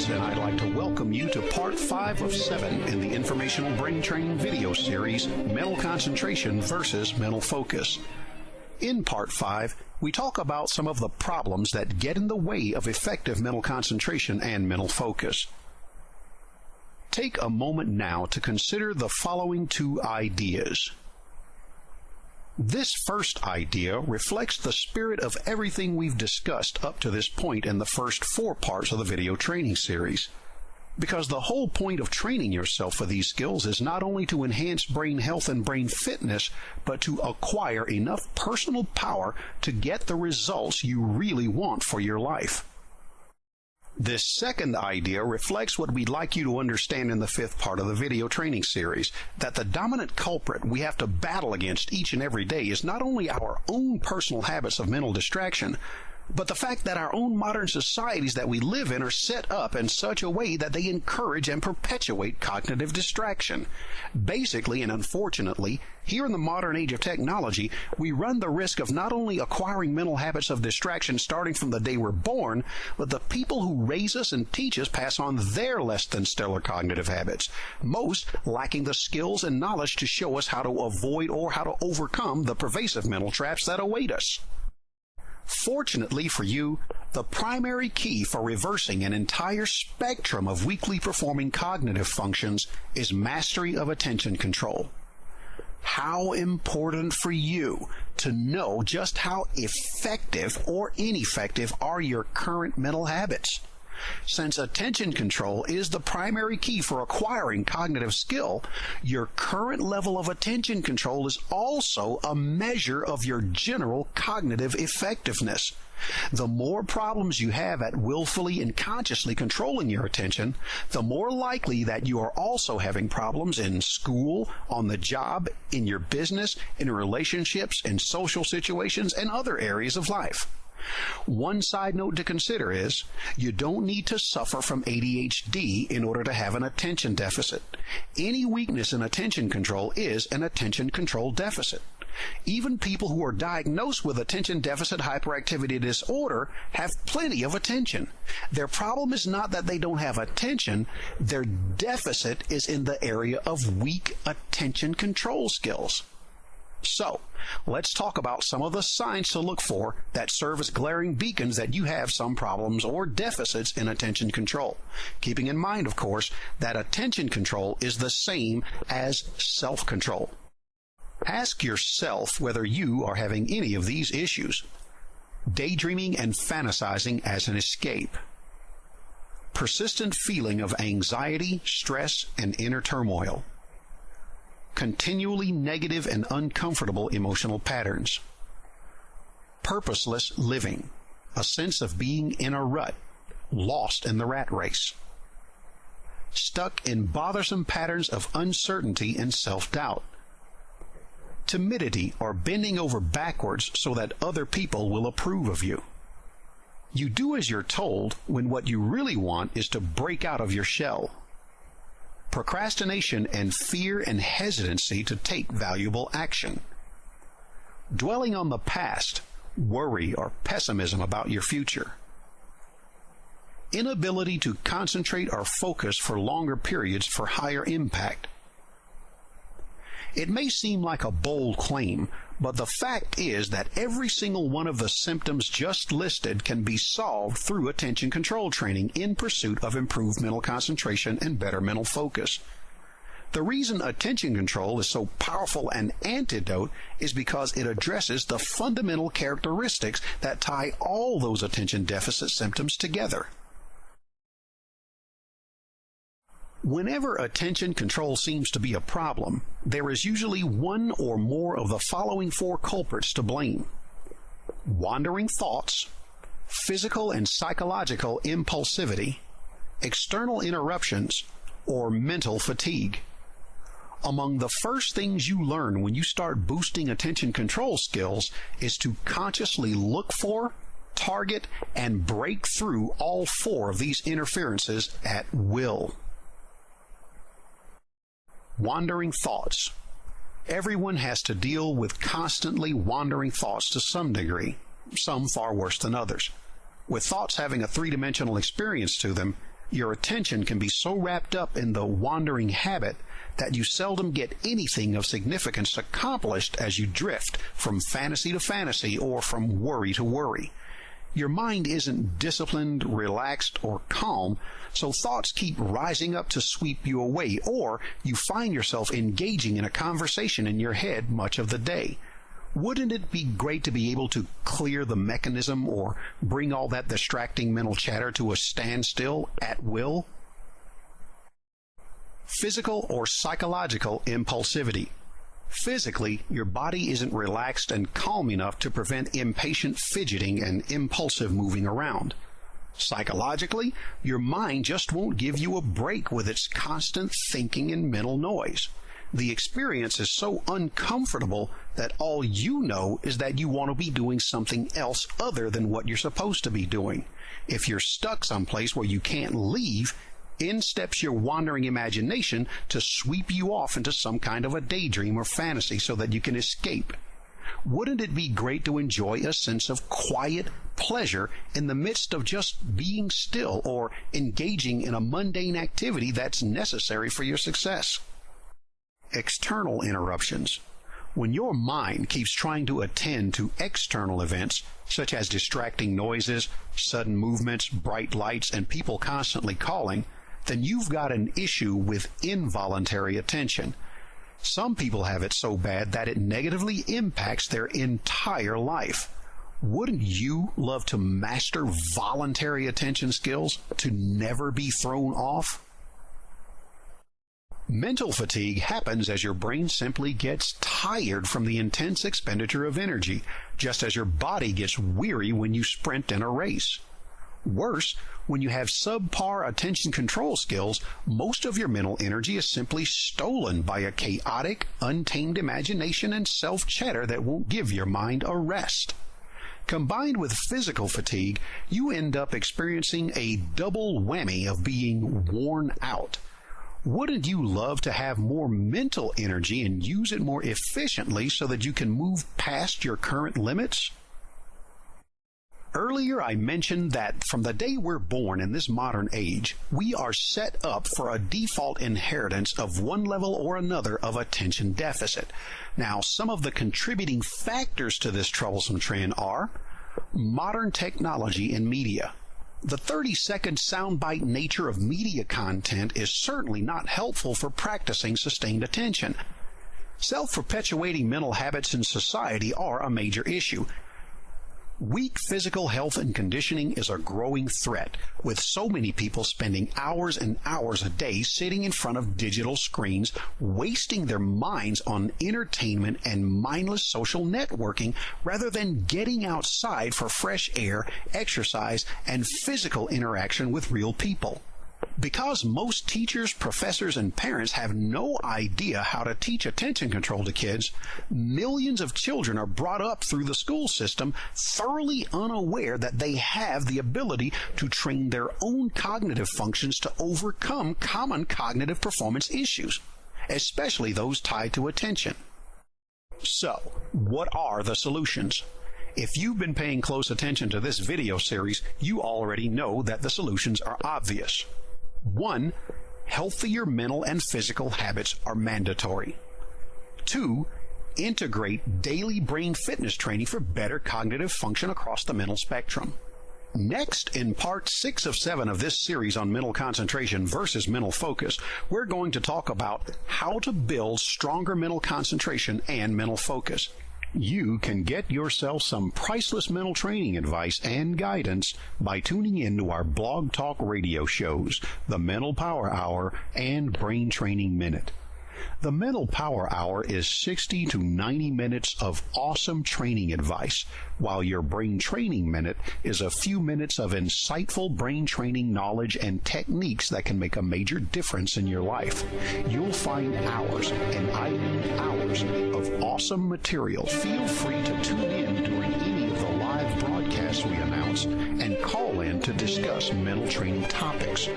Culprits, and I'd like to welcome you to part 5 of 7 in the informational brain training video series, Mental Concentration versus Mental Focus. In part 5, we talk about some of the problems that get in the way of effective mental concentration and mental focus. Take a moment now to consider the following 2 ideas. This first idea reflects the spirit of everything we've discussed up to this point in the first 4 parts of the video training series. Because the whole point of training yourself for these skills is not only to enhance brain health and brain fitness, but to acquire enough personal power to get the results you really want for your life. This second idea reflects what we'd like you to understand in the 5th part of the video training series, that the dominant culprit we have to battle against each and every day is not only our own personal habits of mental distraction, but the fact that our own modern societies that we live in are set up in such a way that they encourage and perpetuate cognitive distraction. Basically, and unfortunately, here in the modern age of technology, we run the risk of not only acquiring mental habits of distraction starting from the day we're born, but the people who raise us and teach us pass on their less than stellar cognitive habits, most lacking the skills and knowledge to show us how to avoid or how to overcome the pervasive mental traps that await us. Fortunately for you, the primary key for reversing an entire spectrum of weakly performing cognitive functions is mastery of attention control. How important for you to know just how effective or ineffective are your current mental habits. Since attention control is the primary key for acquiring cognitive skill, your current level of attention control is also a measure of your general cognitive effectiveness. The more problems you have at willfully and consciously controlling your attention, the more likely that you are also having problems in school, on the job, in your business, in relationships, in social situations, and other areas of life. One side note to consider is, you don't need to suffer from ADHD in order to have an attention deficit. Any weakness in attention control is an attention control deficit. Even people who are diagnosed with attention deficit hyperactivity disorder have plenty of attention. Their problem is not that they don't have attention, their deficit is in the area of weak attention control skills. So, let's talk about some of the signs to look for that serve as glaring beacons that you have some problems or deficits in attention control. Keeping in mind, of course, that attention control is the same as self-control. Ask yourself whether you are having any of these issues. Daydreaming and fantasizing as an escape. Persistent feeling of anxiety, stress, and inner turmoil. Continually negative and uncomfortable emotional patterns. Purposeless living, a sense of being in a rut, lost in the rat race. Stuck in bothersome patterns of uncertainty and self-doubt. Timidity or bending over backwards so that other people will approve of you. You do as you're told when what you really want is to break out of your shell. Procrastination and fear and hesitancy to take valuable action. Dwelling on the past, worry or pessimism about your future. Inability to concentrate or focus for longer periods for higher impact. It may seem like a bold claim, but the fact is that every single one of the symptoms just listed can be solved through attention control training in pursuit of improved mental concentration and better mental focus. The reason attention control is so powerful an antidote is because it addresses the fundamental characteristics that tie all those attention deficit symptoms together. Whenever attention control seems to be a problem, there is usually one or more of the following 4 culprits to blame. Wandering thoughts, physical and psychological impulsivity, external interruptions, or mental fatigue. Among the first things you learn when you start boosting attention control skills is to consciously look for, target, and break through all 4 of these interferences at will. Wandering thoughts. Everyone has to deal with constantly wandering thoughts to some degree, some far worse than others. With thoughts having a 3-dimensional experience to them, Your attention can be so wrapped up in the wandering habit that you seldom get anything of significance accomplished as you drift from fantasy to fantasy or from worry to worry. Your mind isn't disciplined, relaxed, or calm, so thoughts keep rising up to sweep you away, or you find yourself engaging in a conversation in your head much of the day. Wouldn't it be great to be able to clear the mechanism or bring all that distracting mental chatter to a standstill at will? Physical or psychological impulsivity. Physically, your body isn't relaxed and calm enough to prevent impatient fidgeting and impulsive moving around. Psychologically, your mind just won't give you a break with its constant thinking and mental noise. The experience is so uncomfortable that all you know is that you want to be doing something else other than what you're supposed to be doing. If you're stuck someplace where you can't leave, in steps your wandering imagination to sweep you off into some kind of a daydream or fantasy so that you can escape. Wouldn't it be great to enjoy a sense of quiet pleasure in the midst of just being still or engaging in a mundane activity that's necessary for your success? External interruptions. When your mind keeps trying to attend to external events, such as distracting noises, sudden movements, bright lights, and people constantly calling, then you've got an issue with involuntary attention. Some people have it so bad that it negatively impacts their entire life. Wouldn't you love to master voluntary attention skills to never be thrown off? Mental fatigue happens as your brain simply gets tired from the intense expenditure of energy, just as your body gets weary when you sprint in a race. Worse, when you have subpar attention control skills, most of your mental energy is simply stolen by a chaotic, untamed imagination and self-chatter that won't give your mind a rest. Combined with physical fatigue, you end up experiencing a double whammy of being worn out. Wouldn't you love to have more mental energy and use it more efficiently so that you can move past your current limits? Earlier I mentioned that from the day we're born in this modern age, we are set up for a default inheritance of one level or another of attention deficit. Now, some of the contributing factors to this troublesome trend are modern technology and media. The 30-second soundbite nature of media content is certainly not helpful for practicing sustained attention. Self-perpetuating mental habits in society are a major issue. Weak physical health and conditioning is a growing threat, with so many people spending hours and hours a day sitting in front of digital screens, wasting their minds on entertainment and mindless social networking rather than getting outside for fresh air, exercise, and physical interaction with real people. Because most teachers, professors, and parents have no idea how to teach attention control to kids, millions of children are brought up through the school system thoroughly unaware that they have the ability to train their own cognitive functions to overcome common cognitive performance issues, especially those tied to attention. So, what are the solutions? If you've been paying close attention to this video series, you already know that the solutions are obvious. 1. Healthier mental and physical habits are mandatory. 2. Integrate daily brain fitness training for better cognitive function across the mental spectrum. Next, in part 6 of 7 of this series on mental concentration versus mental focus, we're going to talk about how to build stronger mental concentration and mental focus. You can get yourself some priceless mental training advice and guidance by tuning in to our blog talk radio shows, the Mental Power Hour and Brain Training Minute. The Mental Power Hour is 60 to 90 minutes of awesome training advice, while your Brain Training Minute is a few minutes of insightful brain training knowledge and techniques that can make a major difference in your life. You'll find hours, and I mean hours, of awesome material. Feel free to tune in during any of the live broadcasts we announce and call in to discuss mental training topics.